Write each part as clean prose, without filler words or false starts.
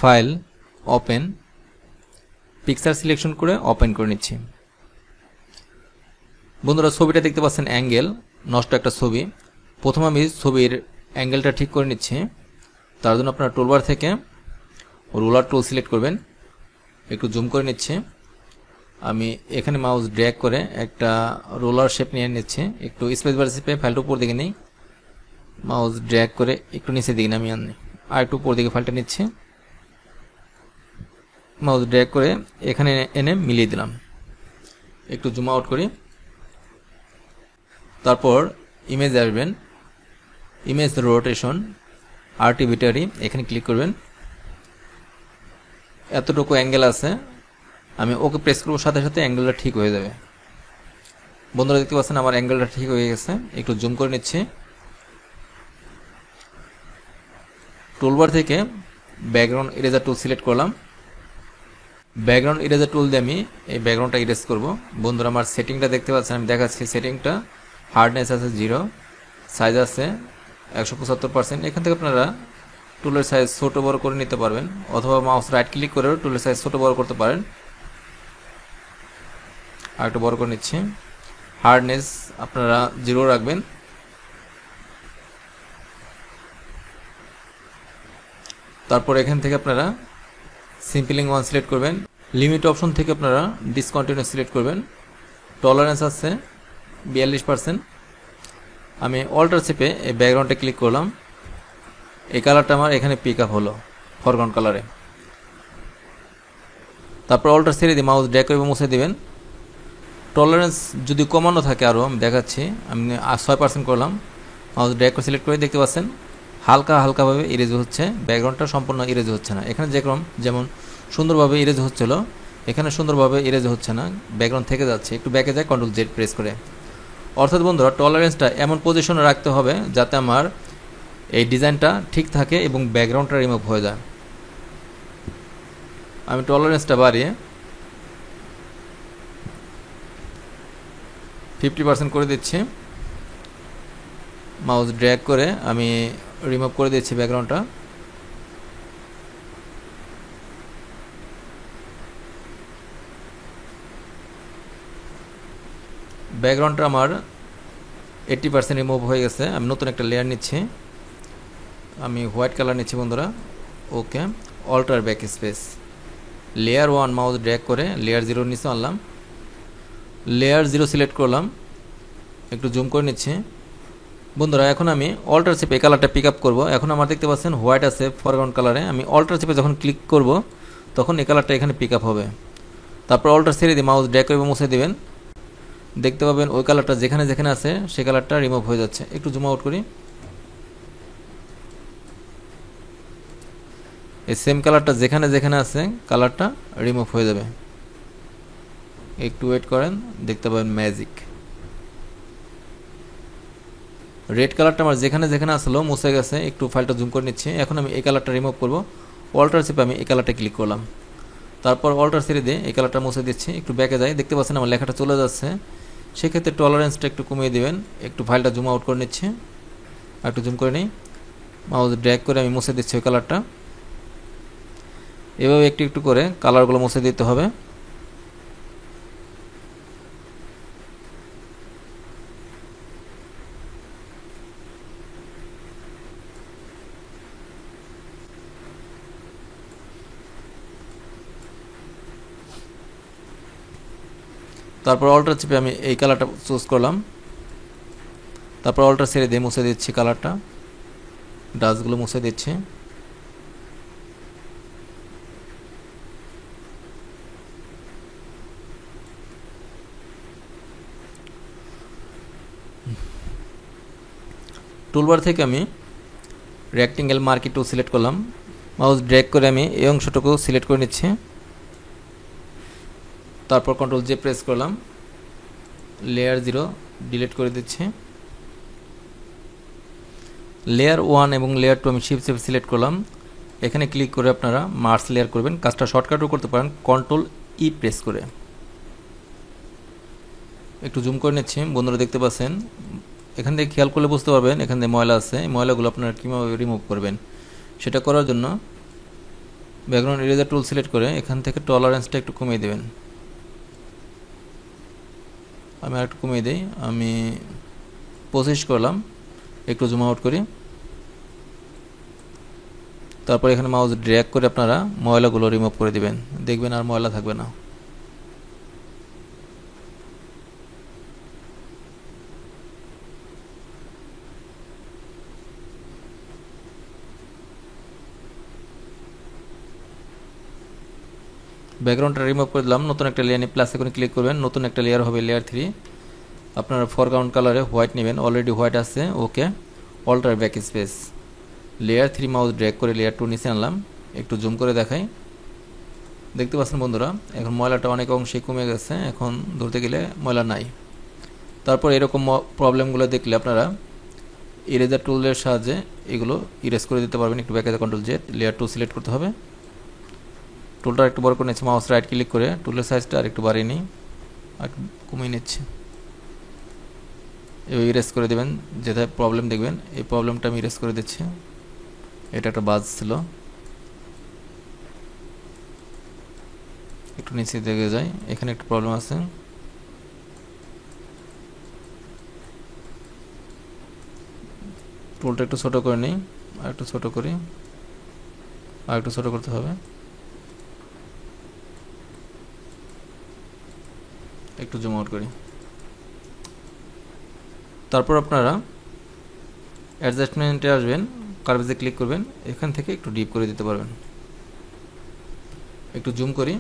File, open, picture selection করে open করে নিচ্ছি। বন্ধুরা ছবিটা দেখতে পাচ্ছেন অ্যাঙ্গেল নষ্ট একটা ছবি। প্রথম আমি ছবির অ্যাঙ্গেলটা ঠিক করে নিচ্ছি। তার জন্য আপনারা টুলবার থেকে রোলার টুল সিলেক্ট করবেন। একটু জুম করে নিচ্ছি। আমি এখানে মাউস ড্র্যাগ করে একটা রোলার শেপ নিয়ে নিচ্ছি। একটু স্পেস বার চেপে ফাইলটা উপর দিকে নিই, মাউস ড্র্যাগ করে একটু নিচের দিকে নামিয়ে আনি, আর একটু উপর দিকে ফাইলটা নিচ্ছি, মাউস ড্র্যাগ করে এখানে এনে মিলিয়ে দিলাম। একটু জুম আউট করি। তারপর ইমেজ আসবেন, ইমেজ রোটেশন, আর্টিভিটারি, এখানে ক্লিক করবেন। এতটুকু অ্যাঙ্গেল আছে, আমি ওকে প্রেস করব, সাথে সাথে অ্যাঙ্গেলটা ঠিক হয়ে যাবে। বন্ধুরা দেখতে পাচ্ছেন আমার অ্যাঙ্গেলটা ঠিক হয়ে গেছে। একটু জুম করে নিচ্ছি। টুলবার থেকে ব্যাকগ্রাউন্ড ইরেজার টুল সিলেক্ট করলাম। ব্যাকগ্রাউন্ড ইরেজার টুল দিয়ে আমি এই ব্যাকগ্রাউন্ডটা ইরেজ করব। বন্ধুরা আমার সেটিংটা দেখতে পাচ্ছেন, আমি দেখাচ্ছি। সেটিংটা হার্ডনেস আছে 0, সাইজ আছে 175%। এখান থেকে আপনারা টুলের সাইজ ছোট বড় করে নিতে পারবেন, অথবা মাউস রাইট ক্লিক করেও টুলের সাইজ ছোট বড় করতে পারেন। আর একটু বড় করে নিচ্ছি। হার্ডনেস আপনারা 0 রাখবেন। তারপর এখান থেকে আপনারা সিম্পলিং 1 সিলেক্ট করবেন। লিমিট অপশন থেকে আপনারা ডিসকন্টিনিউ সিলেক্ট করবেন। টলারেন্স আছে 42%। আমি অল্টার চেপে এই ব্যাকগ্রাউন্ডে ক্লিক করলাম। এই কালারটা আমার এখানে পিক আপ হলো ফরগ্রাউন্ড কালারে। তারপর অল্টার ছেড়ে দিয়ে মাউস ড্র্যাগ করে মুছে দিবেন। টলারেন্স যদি কমানো থাকে আরও, আমি দেখাচ্ছি। আমি 6% করলাম, মাউস ড্র্যাগ করে সিলেক্ট করে দেখতে পাচ্ছেন হালকা হালকাভাবে ইরেজ হচ্ছে, ব্যাকগ্রাউন্ডটা সম্পূর্ণ ইরেজ হচ্ছে না। এখানে যেমন সুন্দরভাবে ইরেজ হচ্ছিল, এখানে সুন্দরভাবে ইরেজ হচ্ছে না, ব্যাকগ্রাউন্ড থেকে যাচ্ছে। একটু ব্যাকে যায় কন্ট্রোল জেড প্রেস করে। অর্থাৎ বন্ধুরা টলারেন্সটা এমন পজিশনে রাখতে হবে যাতে আমার এই ডিজাইনটা ঠিক থাকে এবং ব্যাকগ্রাউন্ডটা রিমুভ হয়ে যায়। আমি টলারেন্সটা বাড়িয়ে 50% করে দিচ্ছি। মাউস ড্র্যাগ করে আমি রিমুভ করে দিচ্ছি ব্যাকগ্রাউন্ডটা। ব্যাকগ্রাউন্ডটা আমার 80% রিমুভ হয়ে গেছে। আমি নতুন একটা লেয়ার নিচ্ছি, আমি হোয়াইট কালার নিচ্ছি বন্ধুরা। Okay, alter back space, layer 1 mouse drag করে লেয়ার 0 নিচে আনলাম, লেয়ার 0 সিলেক্ট করলাম। একটু জুম করে নিচ্ছি বন্ধুরা। এখন আমি অল্টার চেপে এই কালারটা পিক আপ করবো। এখন আমার দেখতে পাচ্ছেন হোয়াইট আছে ফরগ্রাউন্ড কালারে। আমি অল্টার চেপে যখন ক্লিক করব তখন এই কালারটা এখানে পিক আপ হবে। তারপর অল্টার ছেড়ে দিয়ে মাউস ড্র্যাগ করে মুছে দিবেন। দেখতে পাবেন ওই কালারটা যেখানে যেখানে আছে সেই কালারটা রিমুভ হয়ে যাচ্ছে। একটু জুম আউট করি। এই সেম কালারটা যেখানে যেখানে আছে কালারটা রিমুভ হয়ে যাবে। একটু ওয়েট করেন, দেখতে পাবেন ম্যাজিক। রেড কালারটা আমার যেখানে যেখানে আসলো মুছে গেছে। একটু ফাইলটা জুম করে নিচ্ছি। এখন আমি এই কালারটা রিমুভ করব। অল্টার চেপে আমি এই কালারটা ক্লিক করলাম। তারপর অল্টার ছেড়ে দিয়ে এই কালারটা মুছে দিচ্ছি। একটু ব্যাকে যাই, দেখতে পাচ্ছেন আমার লেখাটা চলে যাচ্ছে। সেক্ষেত্রে টলারেন্সটা একটু কমিয়ে দিবেন। একটু ফাইলটা জুম আউট করে নিচ্ছি, আর একটু জুম করে নিই। মাউস ড্র্যাগ করে আমি মুছে দিচ্ছি ওই কালারটা। এভাবে একটু একটু করে কালারগুলো মুছে দিতে হবে। তারপর অল্টার চেপে আমি এই কালারটা চুজ করলাম। তারপর অল্টার ছেড়ে দিয়ে মুছে দিচ্ছি কালারটা, ডাস্টগুলো মুছে দিচ্ছি। টুলবার থেকে আমি রেক্টেঙ্গেল মার্কি টুল সিলেক্ট করলাম। মাউস ড্র্যাগ করে আমি এই অংশটুকু সিলেক্ট করে নিচ্ছি। তারপর কন্ট্রোল জে প্রেস করলাম, লেয়ার 0 ডিলিট করে দিচ্ছি। লেয়ার 1 এবং লেয়ার 2 আমি শিফট চেপে সিলেক্ট করলাম। এখানে ক্লিক করে আপনারা মার্জ লেয়ার করবেন। কাজটা শর্টকাটও করতে পারেন কন্ট্রোল ই প্রেস করে। একটু জুম করে নিচ্ছি বন্ধুরা, দেখতে পাচ্ছেন। এখান থেকে খেয়াল করলে বুঝতে পারবেন এখান থেকে ময়লা আছে। এই ময়লাগুলো আপনারা কীভাবে রিমুভ করবেন সেটা করার জন্য ব্যাকগ্রাউন্ড ইরেজার টুল সিলেক্ট করে এখান থেকে টলারেন্সটা একটু কমিয়ে দেবেন। আমি আরেকটু কমিয়ে দিই, আমি 25 করলাম। একটু জুম আউট করি। তারপর এখানে মাউস ড্র্যাগ করে আপনারা ময়লাগুলো রিমুভ করে দিবেন, দেখবেন আর ময়লা থাকবে না। ব্যাকগ্রাউন্ডটা রিমুভ করে দিলাম। নতুন একটা লেয়ার নিয়ে প্লাস আইকনে ক্লিক করবেন, নতুন একটা লেয়ার হবে লেয়ার 3। আপনারা ফরগ্রাউন্ড কালারে হোয়াইট নেবেন, অলরেডি হোয়াইট আছে। Okay, alter back space, layer 3 mouse drag করে লেয়ার 2 নিচে আনলাম। একটু জুম করে দেখাই, দেখতে পাচ্ছেন বন্ধুরা এখন ময়লাটা অনেক অংশে কমে গেছে, এখন ধরতে গেলে ময়লা নাই। তারপর এরকম প্রবলেমগুলো দেখলে আপনারা ইরেজার টুলের সাহায্যে এগুলো ইরেজ করে দিতে পারবেন। একটু back control Z, layer 2 select করতে হবে। টুলটা একটু বড় করে নিচ্ছি, মাউস রাইট ক্লিক করে টুলের সাইজটা আরেকটু বাড়িয়ে নিই, আর কমিয়ে নিচ্ছি। এবার ইরেজ করে দেবেন, যেটায় প্রবলেম দেখবেন এই প্রবলেমটা আমি ইরেজ করে দিচ্ছি। এটা একটা বাজ ছিল, একটু নিচে দেখে যাই, এখানে একটা প্রবলেম আছে। টুলটা একটু ছোট করে নিই, আর একটু ছোট করি, আর একটু ছোট করতে হবে। একটু জুম আউট করি। তারপর আপনারা অ্যাডজাস্টমেন্টে আসবেন, কার্ভেজে ক্লিক করবেন, এখান থেকে একটু ডিপ করে দিতে পারবেন। একটু জুম করি।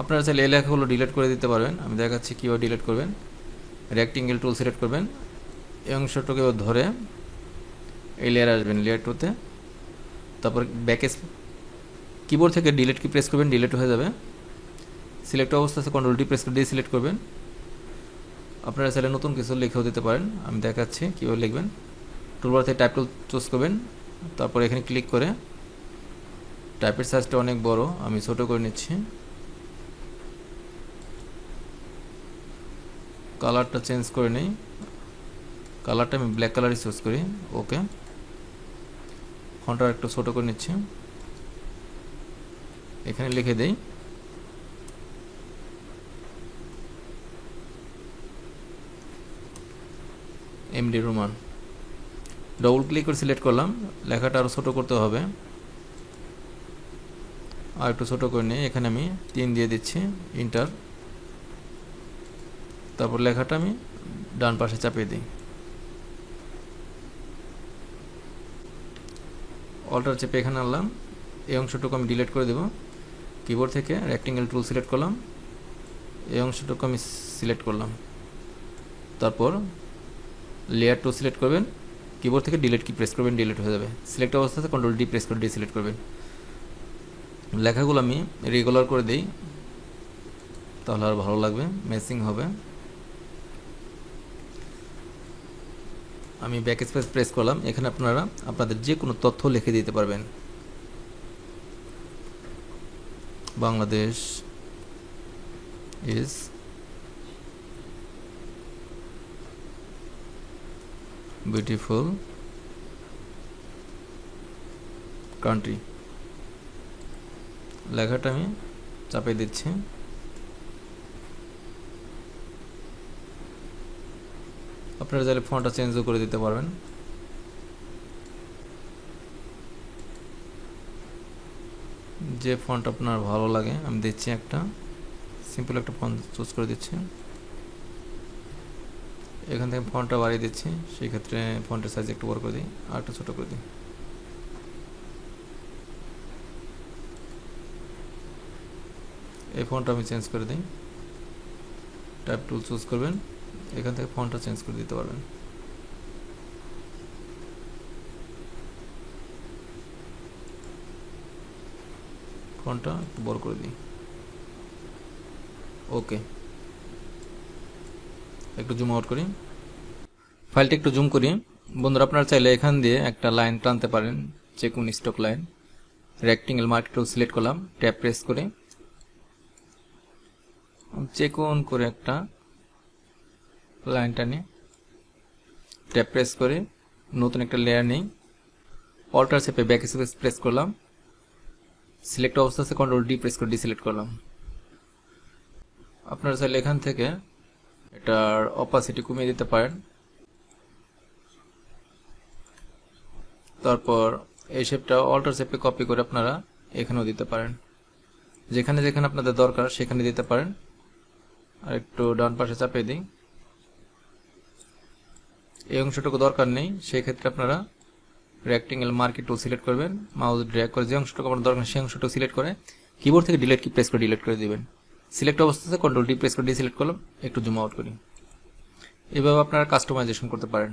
আপনারা চাইলে এই লেখাগুলো ডিলিট করে দিতে পারবেন, আমি দেখাচ্ছি কীভাবে ডিলিট করবেন। রেক্টেঙ্গেল টুল সিলেক্ট করবেন, এই অংশটাকে ধরে এই লেয়ার আসবেন, লেয়ার 2-তে। তারপর ব্যাক কিবোর্ড থেকে ডিলিট কি প্রেস করবেন, ডিলিট হয়ে যাবে। সিলেক্ট অবস্থা আছে কন্ট্রোল ডি প্রেস করে দিয়ে সিলেক্ট করবেন। আপনারা চাইলে নতুন কিছু লিখেও দিতে পারেন, আমি দেখাচ্ছি কীভাবে লিখবেন। টুলবার থেকে টাইপ টুল চুজ করবেন, তারপর এখানে ক্লিক করে টাইপের সাইজটা অনেক বড়, আমি ছোট করে নিচ্ছি। কালারটা চেঞ্জ করে নেই, কালারটা আমি ব্ল্যাক কালারই চুজ করি। ওকে, ফন্টটা একটু ছোট করে নিচ্ছি, এখানে লিখে দেই এমডি রোমান। ডবল ক্লিক করে সিলেক্ট করলাম, লেখাটা আরও ছোট করতে হবে, আর একটু ছোট করে নিয়ে এখানে আমি 3 দিয়ে দিচ্ছি, ইন্টার। তারপর লেখাটা আমি ডান পাশে চাপিয়ে দিই, অল্টার চেপে এখানে আনলাম। এই অংশটুকু আমি ডিলিট করে দেব। কিবোর্ড থেকে রেক্টেঙ্গেল টুল সিলেক্ট করলাম, এই অংশটুকু আমি সিলেক্ট করলাম। তারপর লেয়ার 2 সিলেক্ট করবেন, কিবোর্ড থেকে ডিলিট কি প্রেস করবেন, ডিলিট হয়ে যাবে। সিলেক্ট অবস্থাতে কন্ট্রোল ডি প্রেস করে ডি সিলেক্ট করবেন। লেখাগুলো আমি রেগুলার করে দিই, তাহলে আর ভালো লাগবে, ম্যাচিং হবে। আমি ব্যাক স্পেস প্রেস করলাম, এখানে আপনারা আপনাদের যে কোনো তথ্য লিখে দিতে পারবেন। বাংলাদেশ ইজ বিউটিফুল কান্ট্রি, লেখাটা আমি চাপিয়ে দিচ্ছি। আপনারা চাইলে ফন্টটা চেঞ্জও করে দিতে পারবেন। যে ফন্ট আপনার ভালো লাগে আমি দিচ্ছি, একটা সিম্পল একটা ফন্ট চুজ করে দিচ্ছি। এখান থেকে ফন্টটা বাড়িয়ে দিচ্ছি, সেই ক্ষেত্রে ফন্টের সাইজ একটু বড় করে দিই, আর একটু ছোট করে দিই। এই ফন্টটা আমি চেঞ্জ করে দিই, টাইপ টুল চুজ করবেন, এখান থেকে ফন্টটা চেঞ্জ করে দিতে পারবেন। ফন্টটা একটু বড় করে দিই। ওকে, একটু জুম আউট করি, ফাইলটা একটু জুম করি। বন্ধুরা আপনারা চাইলে এখান দিয়ে একটা লাইন টানতে পারেন, যে কোন stock line. Rectangle mark tool select করলাম, ট্যাব প্রেস করে যে কোন করে একটা লাইন টানি, ট্যাব প্রেস করে নতুন একটা লেয়ার নেই, অল্টার চেপে ব্যাক স্পেস প্রেস করলাম, সিলেক্ট অবস্থা আছে কন্ট্রোল ডি প্রেস করে ডিসিলেক্ট করলাম। আপনারা চাইলে এখান থেকে এটার অপাসিটি কমিয়ে দিতে পারেন। তারপর এই শেপটা অল্টার শেপে কপি করে আপনারা এখানেও দিতে পারেন, যেখানে যেখানে আপনাদের দরকার সেখানে দিতে পারেন। আর একটু ডান পাশে চাপিয়ে দিই, এই অংশটুকু দরকার নেই, সেই ক্ষেত্রে আপনারা রেক্টেঙ্গেল মার্কি টুল সিলেক্ট করবেন, মাউস ড্র্যাগ করে যে অংশটুকু আপনার দরকার সেই অংশটুকু সিলেক্ট করে কিবোর্ড থেকে ডিলিট কি প্রেস করে ডিলিট করে দিবেন। সিলেক্ট অবস্থাতে কন্ট্রোল ডি প্রেস করে ডিসিলেক্ট করলাম, একটু জুম আউট করি। এভাবে আপনারা কাস্টমাইজেশন করতে পারেন।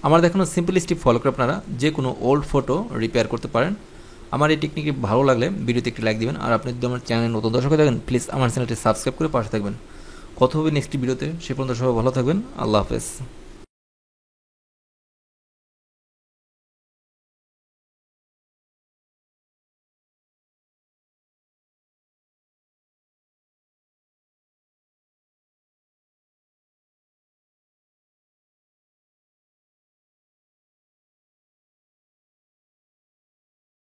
আমার দেখানো সিম্পল স্টেপ ফলো করে আপনারা যে কোনো ওল্ড ফটো রিপেয়ার করতে পারেন। আমার এই টেকনিকটি ভালো লাগলে ভিডিওতে একটি লাইক দিবেন, আর আপনি যদি আমার চ্যানেল নতুন দর্শক হয়ে থাকেন প্লিজ আমার চ্যানেলটি সাবস্ক্রাইব করে পাশে থাকবেন। কথা হবে নেক্সট ভিডিওতে, সে পর্যন্ত সবাই ভালো থাকবেন। আল্লাহ হাফেজ।